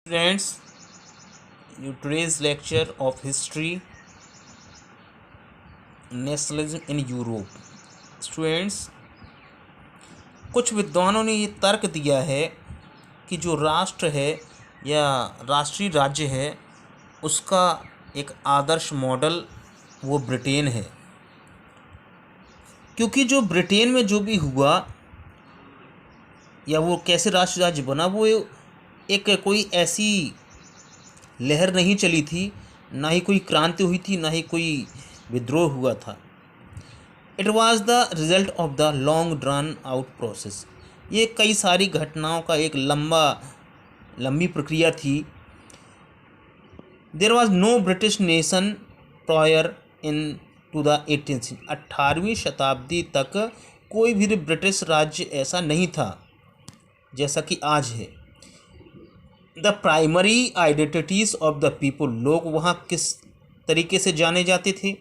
Friends, today's lecture of history, nationalism in Europe. Students, कुछ विद्वानों ने ये तर्क दिया है कि जो राष्ट्र है या राष्ट्रीय राज्य है उसका एक आदर्श मॉडल वो ब्रिटेन है, क्योंकि जो ब्रिटेन में जो भी हुआ या वो कैसे राष्ट्रीय राज्य बना, वो एक कोई ऐसी लहर नहीं चली थी, ना ही कोई क्रांति हुई थी, ना ही कोई विद्रोह हुआ था। It was the result of the long drawn out process. ये कई सारी घटनाओं का एक लंबी प्रक्रिया थी। There was no British nation prior into the 18वीं शताब्दी तक कोई भी ब्रिटिश राज्य ऐसा नहीं था जैसा कि आज है। The primary identities of the people, लोग वहाँ किस तरीके से जाने जाते थे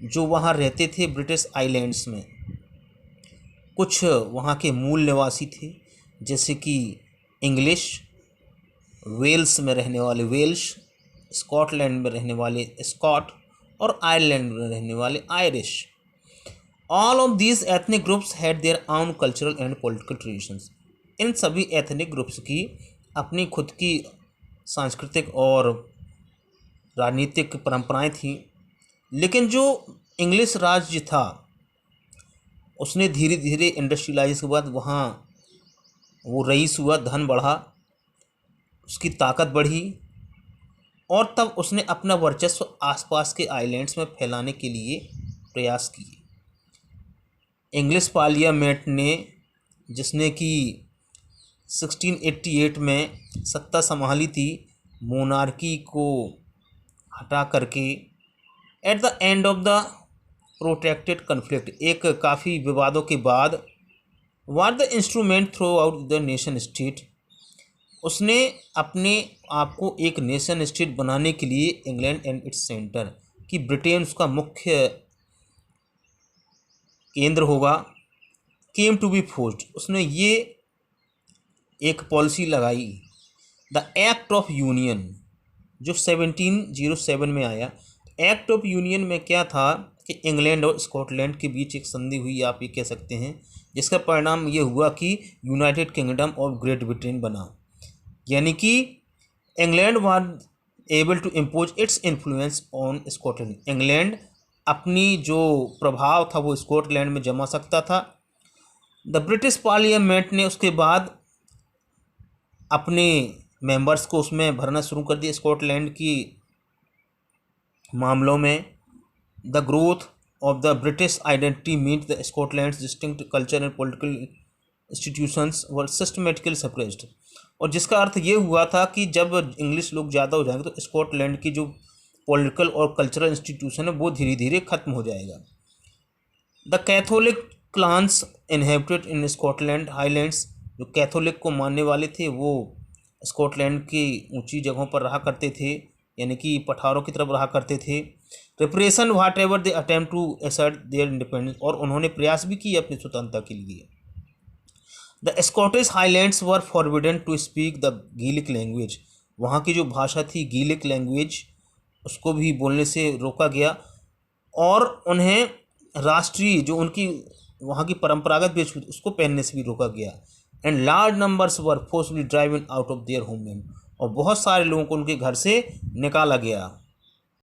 जो वहाँ रहते थे ब्रिटिश आइलैंड्स में। कुछ वहाँ के मूल निवासी थे, जैसे कि इंग्लिश, वेल्स में रहने वाले वेल्श, स्कॉटलैंड में रहने वाले स्कॉट और आयरलैंड में रहने वाले Irish. All of these ethnic groups had their own cultural and political traditions. इन सभी एथनिक ग्रुप्स की अपनी खुद की सांस्कृतिक और राजनीतिक परंपराएं थीं। लेकिन जो इंग्लिश राज्य था उसने धीरे धीरे इंडस्ट्रियलाइज के बाद वहाँ वो रईस हुआ, धन बढ़ा, उसकी ताकत बढ़ी और तब उसने अपना वर्चस्व आसपास के आइलैंड्स में फैलाने के लिए प्रयास किए। इंग्लिश पार्लियामेंट ने, जिसने कि 1688 में सत्ता संभाली थी, मोनार्की को हटा करके at the end of the protracted conflict, एक काफ़ी विवादों के बाद, was the instrument throughout the nation state, उसने अपने आप को एक नेशन स्टेट बनाने के लिए इंग्लैंड एंड इट्स सेंटर, कि ब्रिटेन उसका मुख्य केंद्र होगा, केम टू बी फोर्स्ड, उसने ये एक पॉलिसी लगाई। द एक्ट ऑफ यूनियन जो 1707 में आया। एक्ट ऑफ यूनियन में क्या था कि इंग्लैंड और स्कॉटलैंड के बीच एक संधि हुई, आप ये कह सकते हैं, जिसका परिणाम ये हुआ कि United Kingdom of Great Britain बना। यानी कि England was able to impose its influence on Scotland. England अपनी जो प्रभाव था वो स्कॉटलैंड में जमा सकता था। द ब्रिटिश पार्लियामेंट ने उसके बाद अपने मेंबर्स को उसमें भरना शुरू कर दिया स्कॉटलैंड की मामलों में। The growth of the British identity meant the Scotland distinct culture and political institutions were systematically suppressed, और जिसका अर्थ ये हुआ था कि जब इंग्लिश लोग ज़्यादा हो जाएंगे तो स्कॉटलैंड की जो पॉलिटिकल और कल्चरल इंस्टीट्यूशन है वो धीरे धीरे खत्म हो जाएगा। The Catholic clans inhabited in Scotland highlands, जो कैथोलिक को मानने वाले थे वो स्कॉटलैंड की ऊंची जगहों पर रहा करते थे, यानी कि पठारों की तरफ रहा करते थे। Repression whatever they attempt to assert their independence, और उन्होंने प्रयास भी किए अपनी स्वतंत्रता के लिए। The Scottish Highlands were forbidden to speak the Gaelic language, वहाँ की जो भाषा थी गीलिक लैंग्वेज, उसको भी बोलने से रोका गया, और उन्हें राष्ट्रीय जो उनकी वहाँ की परंपरागत वेशभूषा उसको पहनने से भी रोका गया। And large numbers were forcefully driven out of their homeland, और बहुत सारे लोगों को उनके घर से निकाला गया।